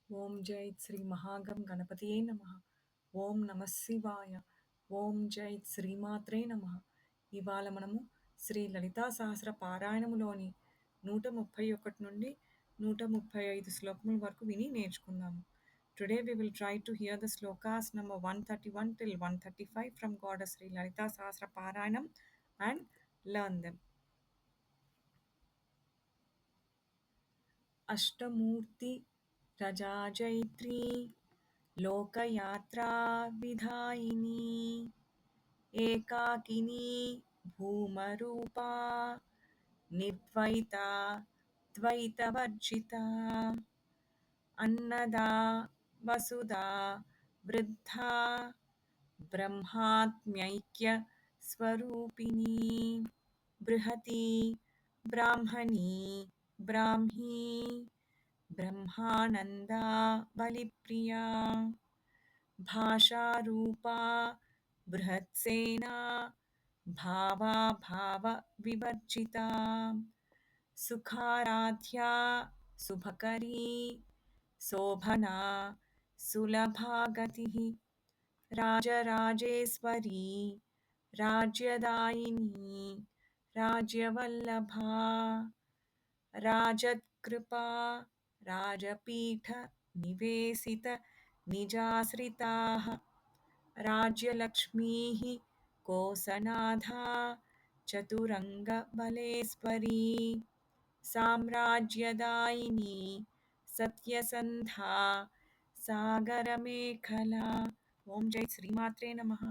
ఓం జై శ్రీ మహాగం గణపతియే నమః. ఓం నమః శివాయ. ఓం జై శ్రీమాత్రే నమః. ఇవాళ మనము శ్రీ లలితా సహస్ర పారాయణములోని 131 నుండి 135 శ్లోకముల వరకు విని నేర్చుకుందాము. Today we will try to hear the slokas number 131 till 135 from Goddess Sri Lalita Sahasra Parayanam and learn them. अष्टमूर्ति रजाजैत्री लोकयात्रा विधायिनी एकाकिनी भूमरूपा निर्द्वैता द्वैतवर्जिता अन्नदा वसुधा वृद्धा ब्रह्मात्म्यैक्य स्वरूपिणी बृहती ब्राह्मणी ब्राह्मी ब्रह्मानन्दा बलिप्रिया भाषारूपा बृहत्सेना भावा भावविवर्जिता सुखाराध्या शुभकरी शोभना सुलभागतिः राजराजेश्वरी राज्यदायिनी राज्यवल्लभा राजत्कृपा राजपीठ निवेशित निजाश्रिताः राज्यलक्ष्मीः कोसनाधा चतुरङ्गबलेश्वरी साम्राज्यदायिनी सत्यसन्धा सागरमेखला. ओम जय श्रीमात्रे नमः.